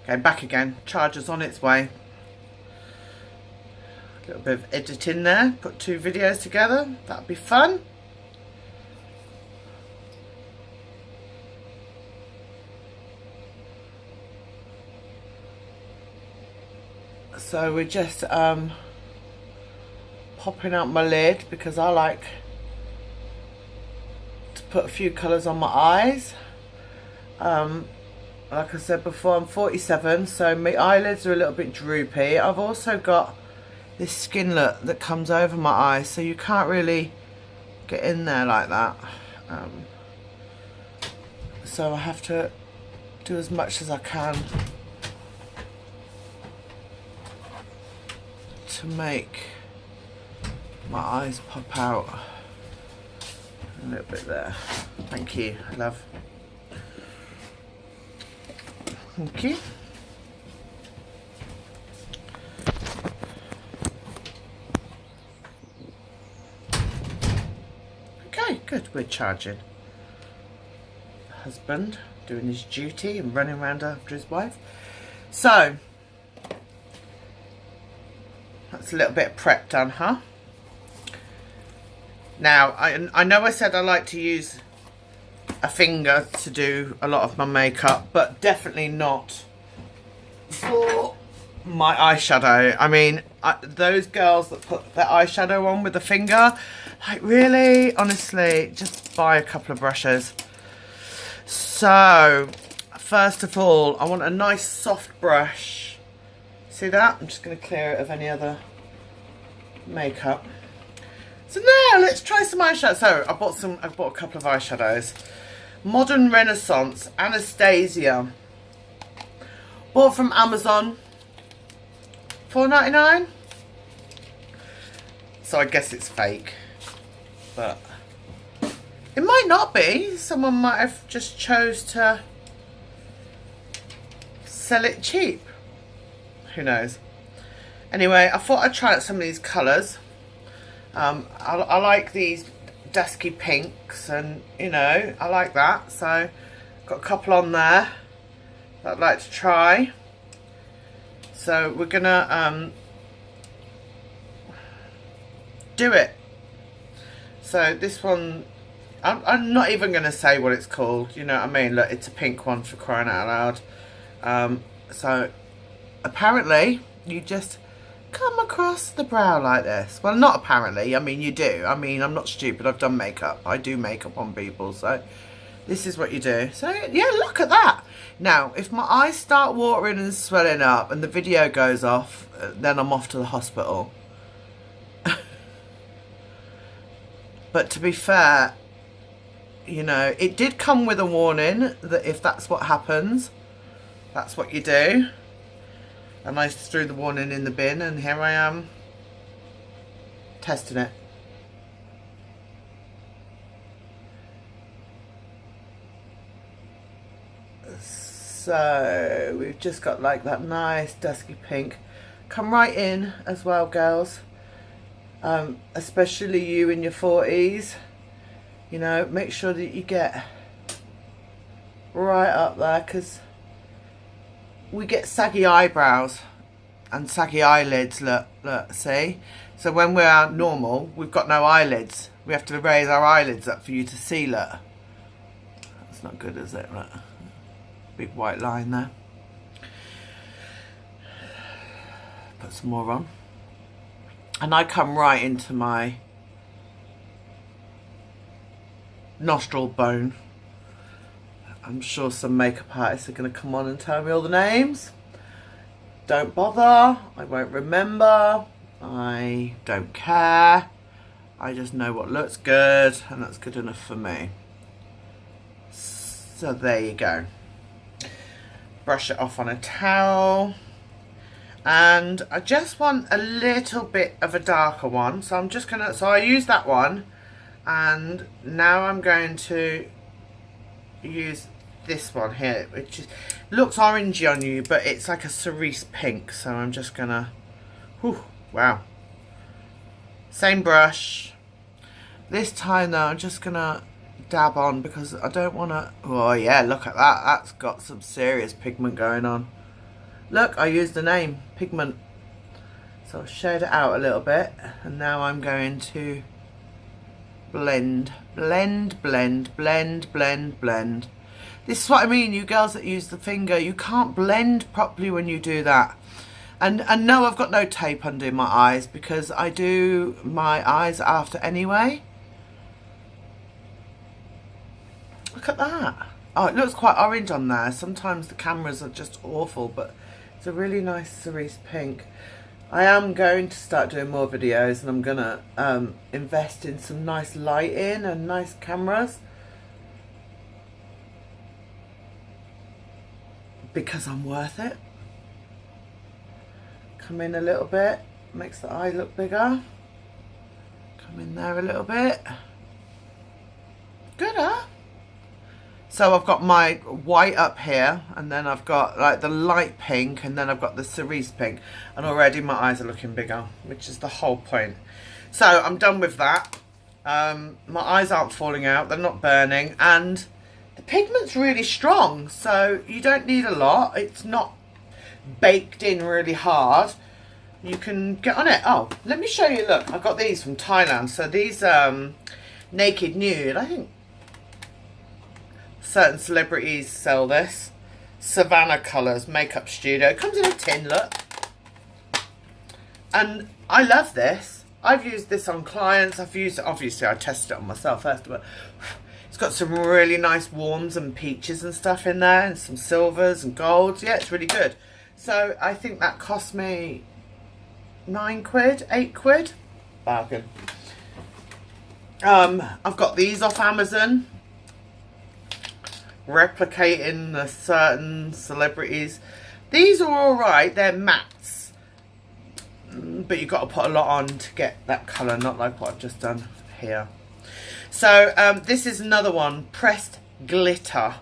Going back again, charger's on its way. A little bit of editing there, put 2 videos together, that'd be fun. So we're just popping out my lid because I like to put a few colours on my eyes. Like I said before, I'm 47, so my eyelids are a little bit droopy. I've also got this skinlet that comes over my eyes, so you can't really get in there like that. So I have to do as much as I can to make my eyes pop out a little bit there. Thank you, love. Thank you. Okay, good. We're charging. Husband doing his duty and running around after his wife. So that's a little bit of prep done, huh? Now, I know I said I like to use a finger to do a lot of my makeup, but definitely not for my eyeshadow. I mean, those girls that put their eyeshadow on with a finger, like really, honestly, just buy a couple of brushes. So, first of all, I want a nice soft brush. See that? I'm just going to clear it of any other makeup. So now let's try some eyeshadow. So I bought a couple of eyeshadows. Modern Renaissance, Anastasia. Bought from Amazon. $4.99. So I guess it's fake. But it might not be. Someone might have just chose to sell it cheap. Who knows? Anyway, I thought I'd try out some of these colours. I like these dusky pinks, and you know, I like that. So got a couple on there that I'd like to try. So we're gonna do it. So this one, I'm not even gonna say what it's called, you know what I mean? Look, it's a pink one, for crying out loud. So apparently you just come across the brow like this. Well, not apparently, I mean you do. I mean, I'm not stupid, I've done makeup. I do makeup on people, so this is what you do. So yeah, look at that. Now, if my eyes start watering and swelling up and the video goes off, then I'm off to the hospital. But to be fair, you know, it did come with a warning that if that's what happens, that's what you do. And I threw the warning in the bin, and here I am testing it. So we've just got like that nice dusky pink. Come right in as well, girls. Especially you in your 40s. You know, make sure that you get right up there, because we get saggy eyebrows and saggy eyelids. Look, see? So when we're normal, we've got no eyelids. We have to raise our eyelids up for you to see, look. That's not good, is it? Look. Big white line there. Put some more on. And I come right into my nostril bone. I'm sure some makeup artists are going to come on and tell me all the names. Don't bother. I won't remember. I don't care. I just know what looks good, and that's good enough for me. So there you go. Brush it off on a towel. And I just want a little bit of a darker one. So I'm just going to, so I use that one. And now I'm going to use this one here, which is, looks orangey on you, but it's like a cerise pink. So I'm just gonna, whew, wow. Same brush. This time though, I'm just gonna dab on because I don't want to. Oh yeah, look at that. That's got some serious pigment going on. Look, I used the name, pigment. So I'll shade it out a little bit. And now I'm going to blend, blend, blend, blend, blend, blend. This is what I mean, you girls that use the finger, you can't blend properly when you do that. And no, I've got no tape under my eyes because I do my eyes after anyway. Look at that. Oh, it looks quite orange on there. Sometimes the cameras are just awful, but it's a really nice cerise pink. I am going to start doing more videos, and I'm going to invest in some nice lighting and nice cameras. Because I'm worth it. Come in a little bit, makes the eye look bigger. Come in there a little bit. Good, huh? So I've got my white up here, and then I've got like the light pink, and then I've got the cerise pink. And already my eyes are looking bigger, which is the whole point. So I'm done with that. My eyes aren't falling out, they're not burning, and the pigment's really strong, so you don't need a lot. It's not baked in really hard. You can get on it. Oh, let me show you. Look, I got these from Thailand. So these Naked Nude, I think certain celebrities sell this. Savannah Colours Makeup Studio. It comes in a tin, look. And I love this. I've used this on clients. I've used it, obviously I tested it on myself first, but it's got some really nice warms and peaches and stuff in there, and some silvers and golds. Yeah, it's really good. So I think that cost me 9 quid, 8 quid. Bargain. I've got these off Amazon. Replicating the certain celebrities. These are alright, they're mattes. But you've got to put a lot on to get that colour, not like what I've just done here. So this is another one, pressed glitter.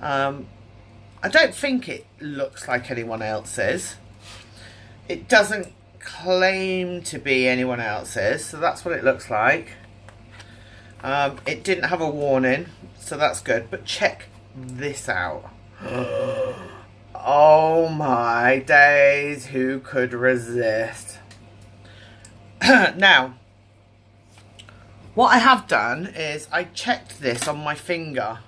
I don't think it looks like anyone else's. It doesn't claim to be anyone else's, so that's what it looks like. It didn't have a warning, so that's good. But check this out. Oh my days, who could resist? Now, what I have done is I checked this on my finger.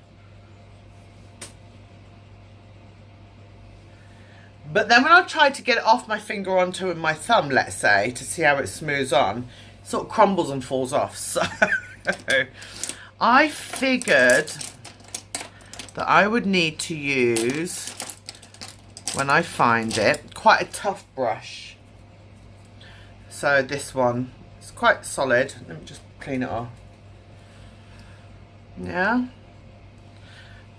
But then when I tried to get it off my finger onto my thumb, let's say, to see how it smooths on, it sort of crumbles and falls off. So I figured that I would need to use, when I find it, quite a tough brush. So this one, it's quite solid. Let me just clean it off. Yeah.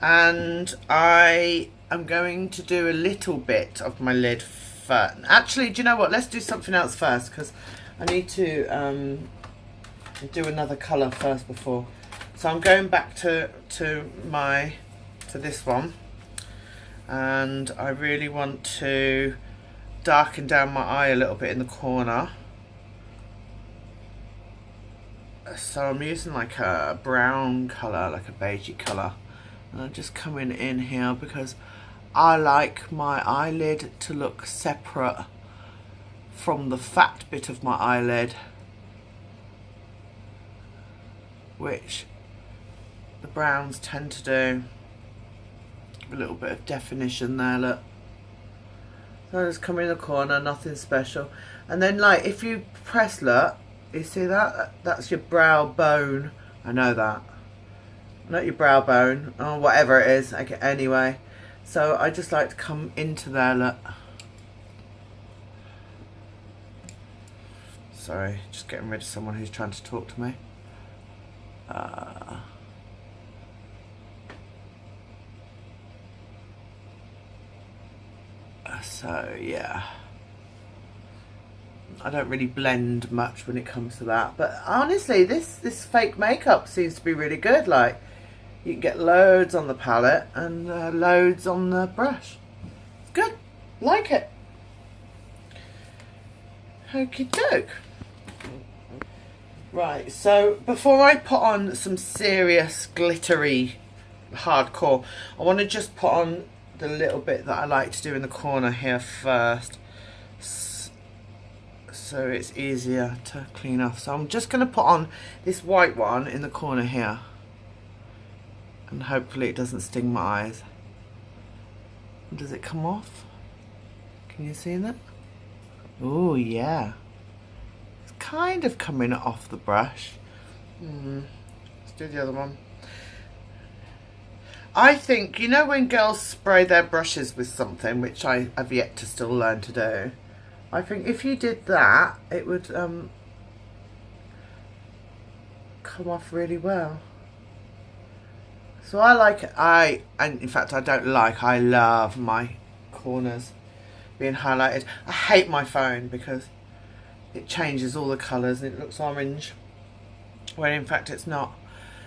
And I am going to do a little bit of my lid first. Actually, do you know what? Let's do something else first, because I need to do another colour first before. So I'm going back to this one, and I really want to darken down my eye a little bit in the corner. So I'm using like a brown colour, like a beigey colour, and I'm just coming in here because I like my eyelid to look separate from the fat bit of my eyelid, which the browns tend to do. A little bit of definition there, look. So I just come in the corner, nothing special. And then, like, if you press, look, you see that? That's your brow bone. I know that. Not your brow bone, or whatever it is. Okay, anyway. So I just like to come into there, look. Sorry, just getting rid of someone who's trying to talk to me. So yeah, I don't really blend much when it comes to that, but honestly this fake makeup seems to be really good. Like, you can get loads on the palette and loads on the brush. It's good, like it. Okie doke. Right, so before I put on some serious glittery hardcore, I want to just put on the little bit that I like to do in the corner here first, so it's easier to clean off. So I'm just going to put on this white one in the corner here, and hopefully it doesn't sting my eyes. Does it come off? Can you see that? Oh yeah, it's kind of coming off the brush. Let's do the other one. I think, you know when girls spray their brushes with something, which I have yet to still learn to do, I think if you did that, it would come off really well. So I like it. And in fact I don't like, I love my corners being highlighted. I hate my phone because it changes all the colours and it looks orange, when in fact it's not.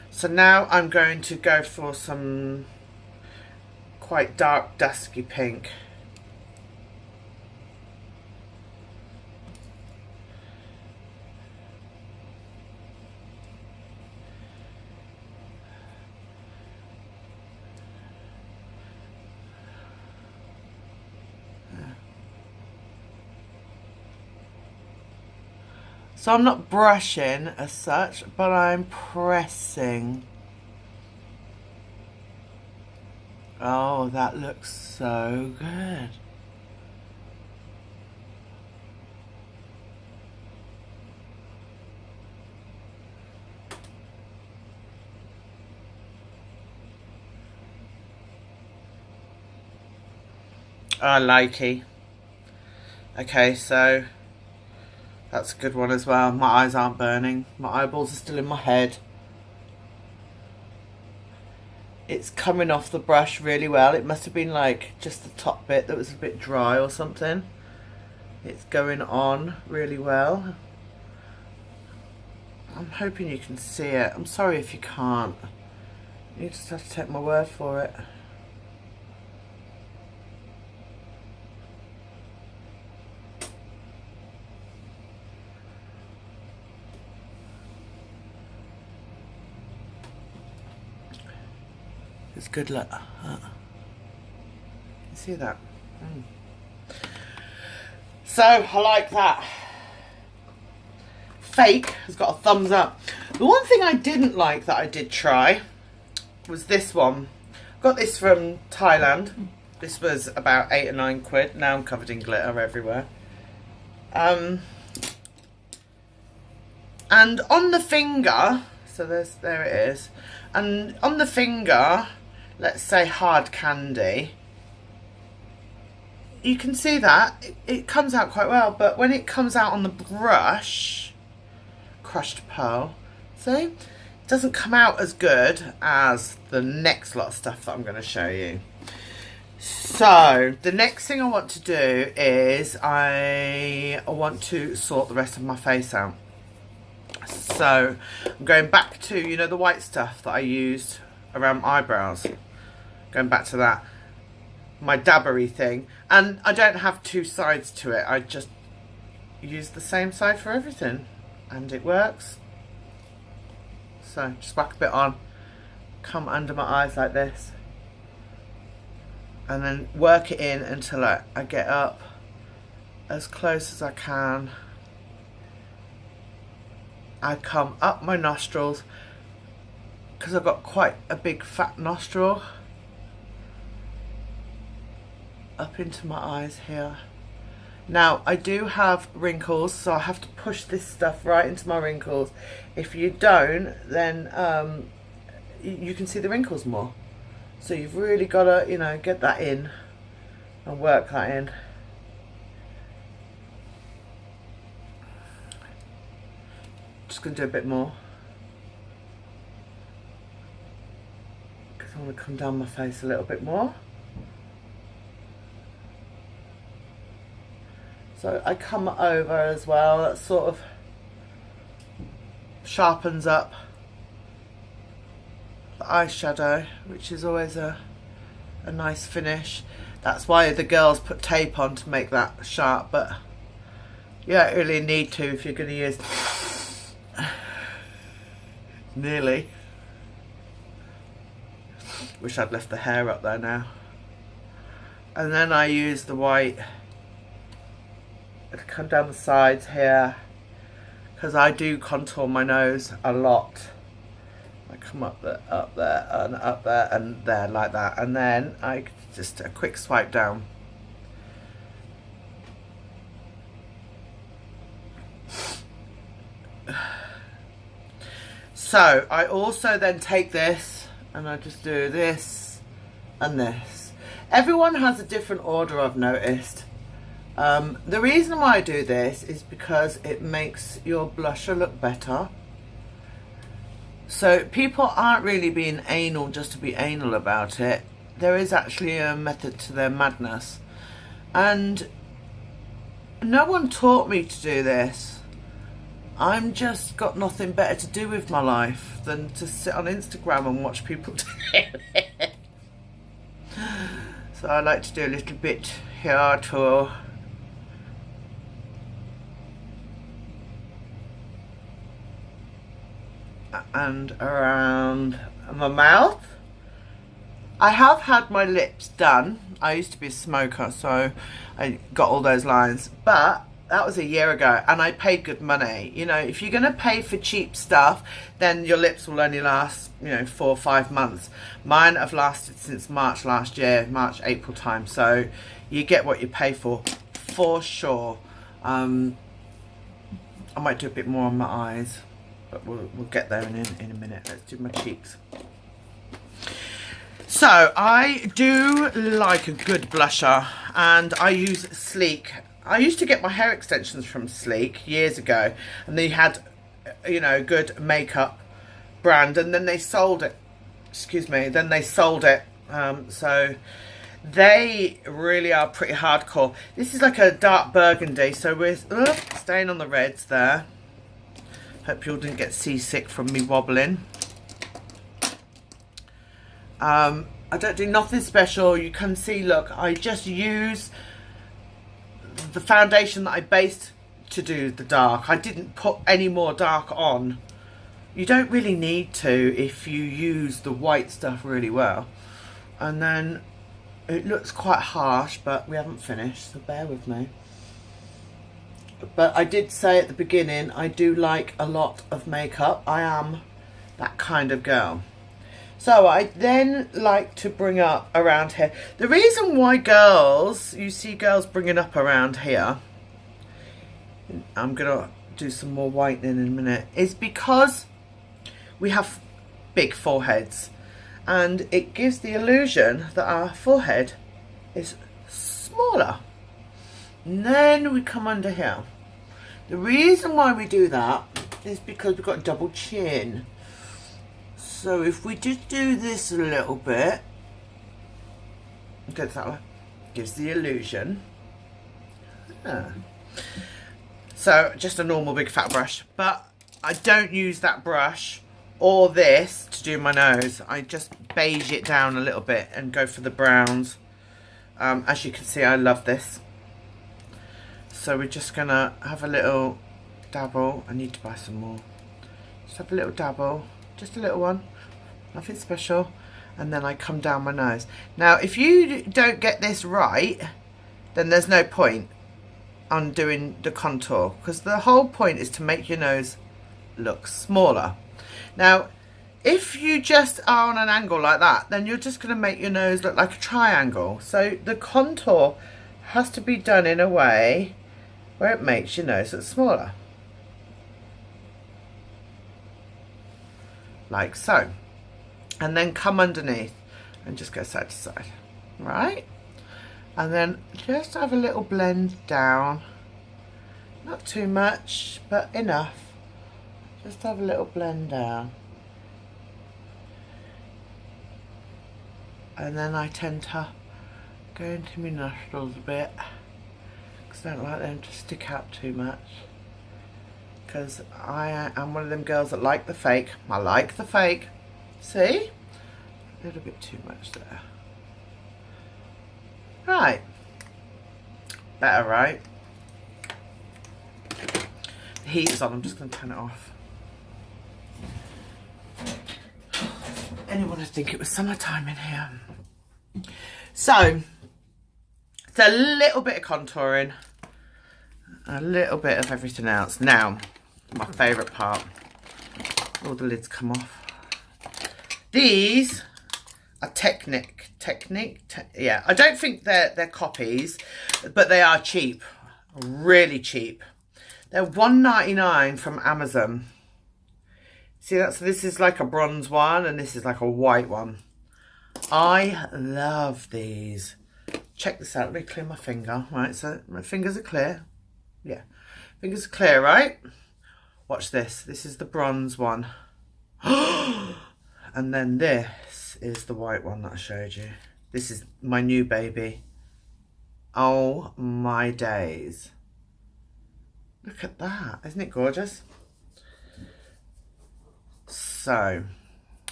So now I'm going to go for some quite dark dusky pink. So I'm not brushing as such, but I'm pressing. Oh, that looks so good. I like it. Okay, so that's a good one as well. My eyes aren't burning. My eyeballs are still in my head. It's coming off the brush really well. It must have been like just the top bit that was a bit dry or something. It's going on really well. I'm hoping you can see it. I'm sorry if you can't. You just have to take my word for it. It's good luck. You see that? So I like that. Fake has got a thumbs up. The one thing I didn't like that I did try was this one. Got this from Thailand. This was about 8 or 9 quid. Now I'm covered in glitter everywhere. And on the finger, so there it is. And on the finger, let's say hard candy, you can see that it comes out quite well, but when it comes out on the brush, crushed pearl, see, it doesn't come out as good as the next lot of stuff that I'm going to show you. So the next thing I want to do is I want to sort the rest of my face out. So I'm going back to, you know, the white stuff that I used around my eyebrows. Going back to that, my dabbery thing. And I don't have two sides to it. I just use the same side for everything. And it works. So just whack a bit on. Come under my eyes like this. And then work it in until I get up as close as I can. I come up my nostrils because I've got quite a big fat nostril, up into my eyes here. Now I do have wrinkles, so I have to push this stuff right into my wrinkles. If you don't, then you can see the wrinkles more. So you've really got to, you know, get that in and work that in. Just going to do a bit more because I want to come down my face a little bit more. So I come over as well. That sort of sharpens up the eyeshadow, which is always a nice finish. That's why the girls put tape on to make that sharp, but you don't really need to if you're going to use nearly. Wish I'd left the hair up there now. And then I use the white to come down the sides here, because I do contour my nose a lot. I come up there, and there, like that, and then I just a quick swipe down. So I also then take this and I just do this and this. Everyone has a different order, I've noticed. The reason why I do this is because it makes your blusher look better. So people aren't really being anal just to be anal about it. There is actually a method to their madness. And no one taught me to do this. I'm just got nothing better to do with my life than to sit on Instagram and watch people do it. So I like to do a little bit here too. And around my mouth. I have had my lips done. I used to be a smoker, so I got all those lines, but that was a year ago and I paid good money. You know, if you're going to pay for cheap stuff, then your lips will only last, you know, 4 or 5 months. Mine have lasted since March last year, March, April time. So you get what you pay for sure. I might do a bit more on my eyes, but we'll get there in a minute. Let's do my cheeks. So I do like a good blusher, and I use Sleek. I used to get my hair extensions from Sleek years ago, and they had, you know, good makeup brand, and then they sold it. Excuse me. Then they sold it. So they really are pretty hardcore. This is like a dark burgundy, so we're staying on the reds there. Hope you all didn't get seasick from me wobbling. I don't do nothing special. You can see, look, I just use the foundation that I based to do the dark. I didn't put any more dark on. You don't really need to if you use the white stuff really well. And then it looks quite harsh, but we haven't finished, so bear with me. But I did say at the beginning, I do like a lot of makeup. I am that kind of girl. So I then like to bring up around here. The reason why girls, you see girls bringing up around here, I'm going to do some more whitening in a minute, is because we have big foreheads. And it gives the illusion that our forehead is smaller. And then we come under here. The reason why we do that is because we've got a double chin. So if we just do this a little bit, that way, gives the illusion. So just a normal big fat brush, but I don't use that brush or this to do my nose. I just beige it down a little bit and go for the browns. As you can see, I love this. So we're just gonna have a little dabble. I need to buy some more. Just have a little dabble. Just a little one, nothing special, and then I come down my nose. Now if you don't get this right, then there's no point on doing the contour, because the whole point is to make your nose look smaller. Now if you just are on an angle like that, then you're just going to make your nose look like a triangle. So the contour has to be done in a way where it makes your nose look smaller. Like so, and then come underneath and just go side to side, right? And then just have a little blend down, not too much but enough. Just have a little blend down, and then I tend to go into my nostrils a bit because I don't like them to stick out too much. Because I am one of them girls that like the fake. I like the fake. See? A little bit too much there. Right. Better, right? The heat is on. I'm just going to turn it off. Anyone would think it was summertime in here. So, It's a little bit of contouring, a little bit of everything else. Now, my favourite part. All the lids come off. These are Technic. Yeah, I don't think they're copies, but they are cheap, really cheap. They're $1.99 from Amazon. See that? So this is like a bronze one, and this is like a white one. I love these. Check this out. Let me clear my finger. Right, so my fingers are clear. Yeah, fingers are clear, right? Watch this. This is the bronze one. And then this is the white one that I showed you. This is my new baby. Oh my days. Look at that. Isn't it gorgeous? So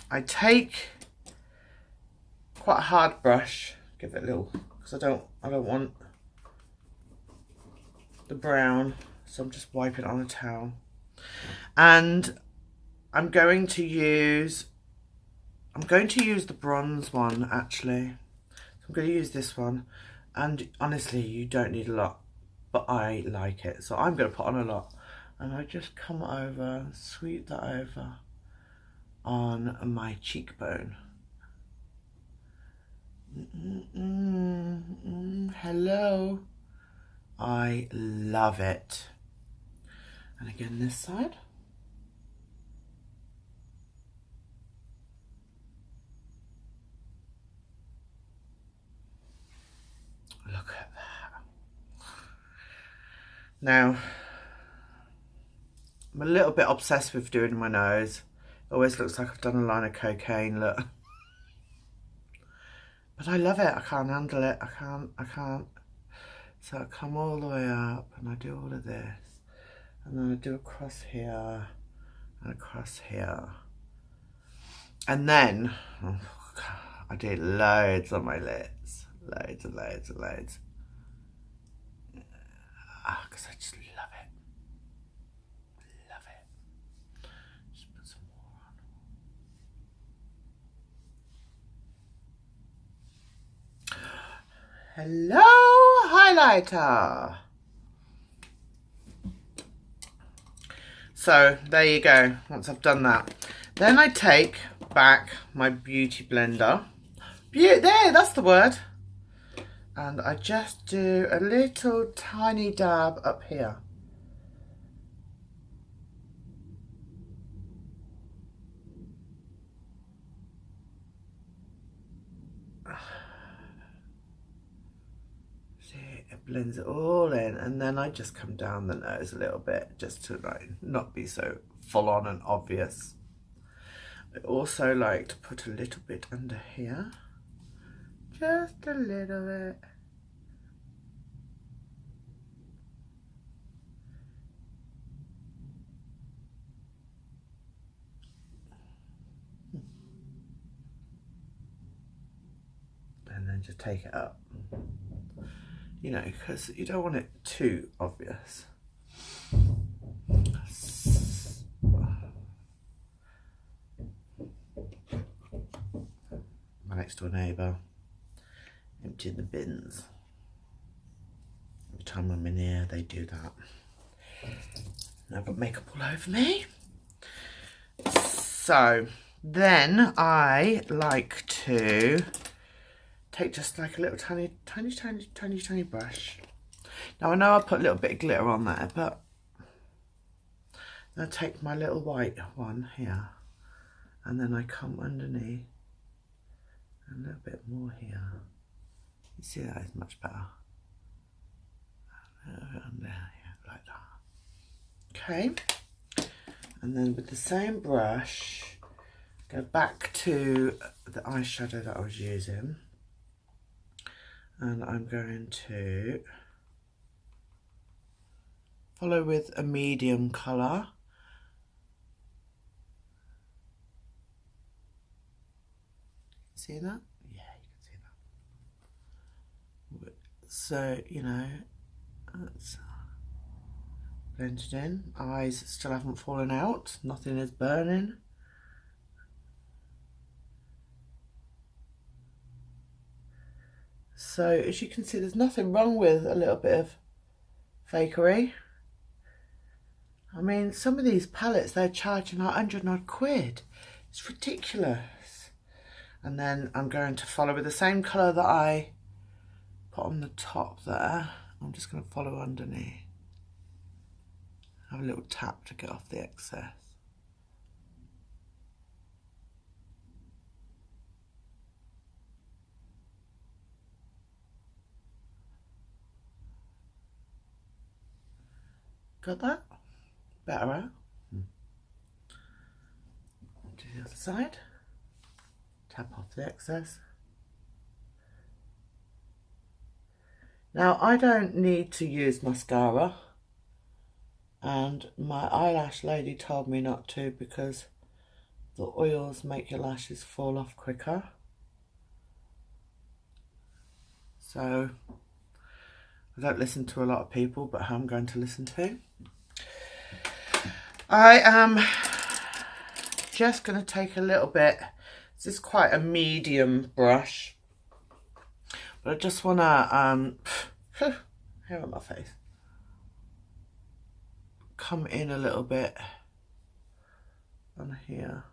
I take quite a hard brush. Give it a little, because I don't want the brown. So I'm just wiping it on a towel. And I'm going to use the bronze one, actually. I'm going to use this one. And honestly, you don't need a lot, but I like it. So I'm going to put on a lot. And I just come over, sweep that over on my cheekbone. Hello. I love it. And again, this side. Look at that. Now, I'm a little bit obsessed with doing my nose. It always looks like I've done a line of cocaine, look. But I love it. I can't handle it. I can't. So I come all the way up and I do all of this. And then I do across here and across here. And then, oh God, I do loads on my lids. Loads and loads and loads. Because I just love it. Love it. Just put some more on. Hello, highlighter. So there you go. Once I've done that, then I take back my beauty blender. There, that's the word. And I just do a little tiny dab up here. See, it blends it all in, and then I just come down the nose a little bit, just to like not be so full on and obvious. I also like to put a little bit under here. Just a little bit. And then just take it up. You know, because you don't want it too obvious. My next door neighbour emptying the bins. Every time I'm in here, they do that. And I've got makeup all over me. So then I like to take just like a little tiny brush. Now I know I put a little bit of glitter on there, but I take my little white one here, and then I come underneath a little bit more here. You see that is much better. A little bit under here, like that. Okay, and then with the same brush, go back to the eyeshadow that I was using, and I'm going to follow with a medium colour. See that? Yeah, you can see that. So, you know, that's blended in. Eyes still haven't fallen out. Nothing is burning. So as you can see, there's nothing wrong with a little bit of fakery. I mean, some of these palettes, they're charging like 100 odd quid. It's ridiculous. And then I'm going to follow with the same colour that I put on the top there. I'm just going to follow underneath. Have a little tap to get off the excess. Got that? Better out. To the other side. Tap off the excess. Now I don't need to use mascara, and my eyelash lady told me not to because the oils make your lashes fall off quicker. So I don't listen to a lot of people, but I'm going to listen to. I am just going to take a little bit. This is quite a medium brush, but I just want to hair on my face, come in a little bit on here.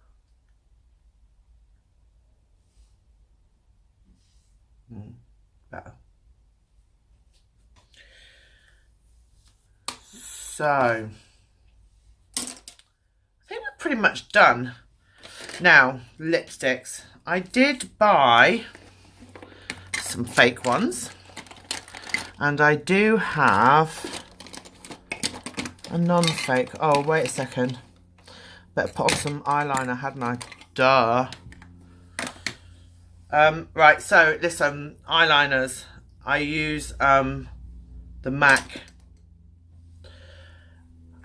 Better. So I think we're pretty much done. Now, lipsticks. I did buy some fake ones, and I do have a non-fake. Oh, wait a second. Better put on some eyeliner, hadn't I? Duh. Right, so listen, eyeliners. I use the MAC.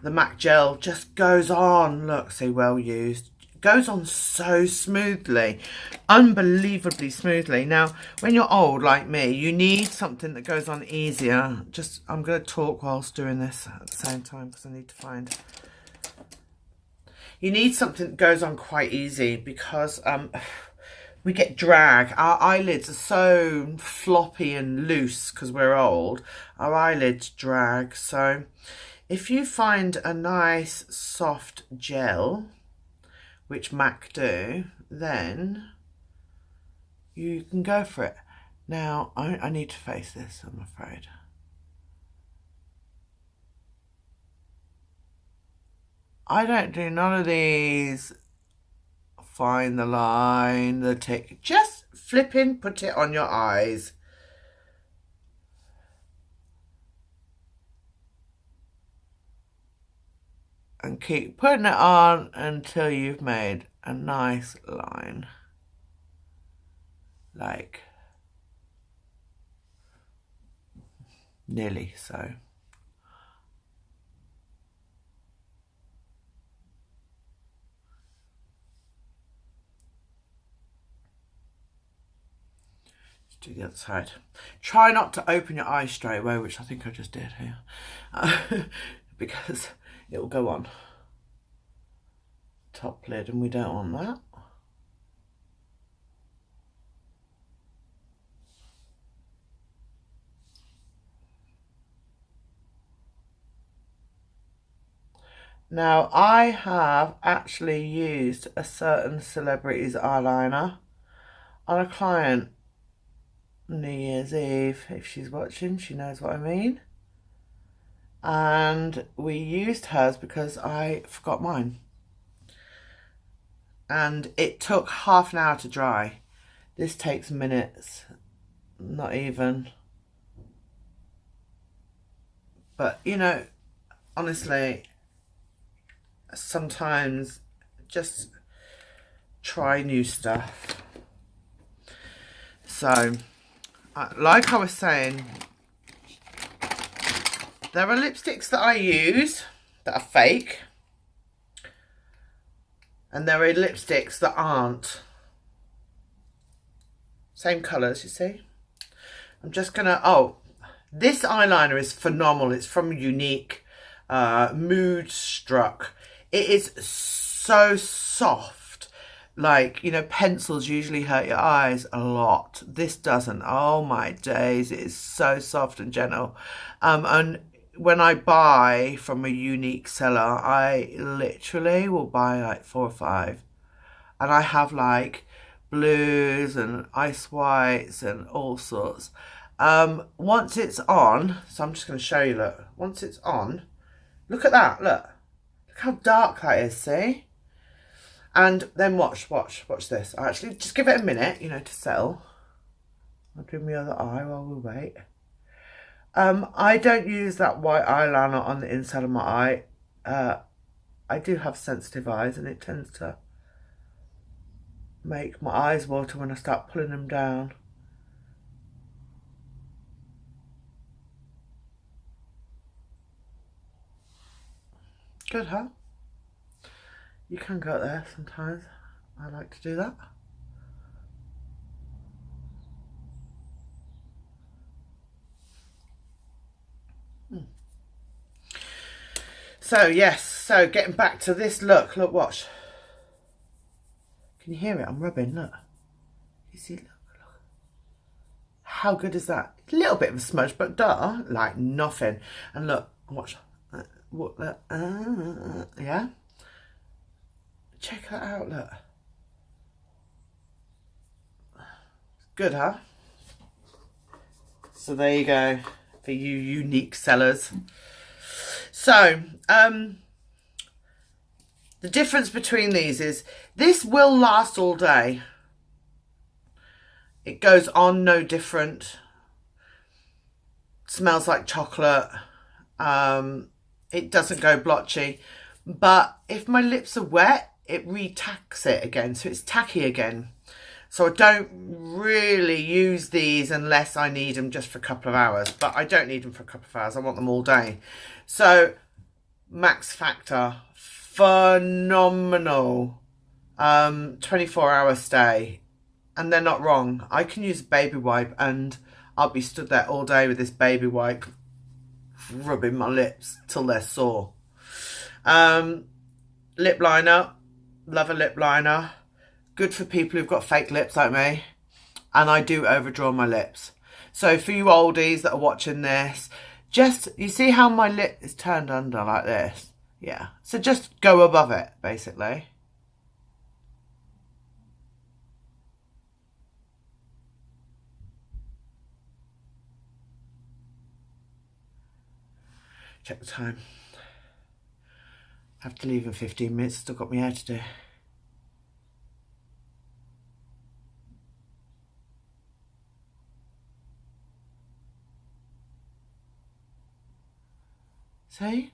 The MAC gel just goes on. Look, see, well used. Goes on so smoothly, unbelievably smoothly. Now when you're old like me, you need something that goes on easier. I'm going to talk whilst doing this at the same time because I need to find, you need something that goes on quite easy because we get drag. Our eyelids are so floppy and loose because we're old. Our eyelids drag. So if you find a nice soft gel, which MAC do, then you can go for it. Now, I need to face this, I'm afraid. I don't do none of these. Find the line, the tick. Just flip in, put it on your eyes. And keep putting it on until you've made a nice line. Like, nearly so. Let's do the other side. Try not to open your eyes straight away, which I think I just did here. Because it will go on top lid and we don't want that. Now I have actually used a certain celebrity's eyeliner on a client New Year's Eve. If she's watching, she knows what I mean. And we used hers because I forgot mine. And it took half an hour to dry. This takes minutes, not even. But, you know, honestly, sometimes just try new stuff. So, like I was saying, there are lipsticks that I use that are fake, and there are lipsticks that aren't. Same colours, you see. I'm just gonna, this eyeliner is phenomenal. It's from Unique, Mood Struck. It is so soft. Like, you know, pencils usually hurt your eyes a lot. This doesn't. Oh my days, it is so soft and gentle. And when I buy from a unique seller, I literally will buy like 4 or 5. And I have like blues and ice whites and all sorts. Once it's on, so I'm just going to show you, look. Once it's on, look at that, look. Look how dark that is, see? And then watch this. Actually, just give it a minute, you know, to settle. I'll do my other eye while we wait. I don't use that white eyeliner on the inside of my eye. I do have sensitive eyes and it tends to make my eyes water when I start pulling them down. Good, huh? You can go there sometimes. I like to do that. So yes, so getting back to this look, watch. Can you hear it? I'm rubbing, look. You see, look. How good is that? A little bit of a smudge, but like nothing. And look, watch. Yeah? Check that out, look. Good, huh? So there you go, for you unique sellers. So, the difference between these is this will last all day. It goes on no different. Smells like chocolate. It doesn't go blotchy. But if my lips are wet, it re-tacks it again. So it's tacky again. So I don't really use these unless I need them just for a couple of hours. But I don't need them for a couple of hours. I want them all day. So Max Factor, phenomenal. 24-hour stay. And they're not wrong. I can use a baby wipe and I'll be stood there all day with this baby wipe rubbing my lips till they're sore. Lip liner. Love a lip liner. Good for people who've got fake lips like me. And I do overdraw my lips. So for you oldies that are watching this, just, you see how my lip is turned under like this? Yeah. So just go above it, basically. Check the time. I have to leave in 15 minutes. Still got my hair to do. See?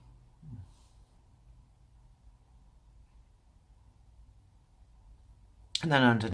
And then underneath.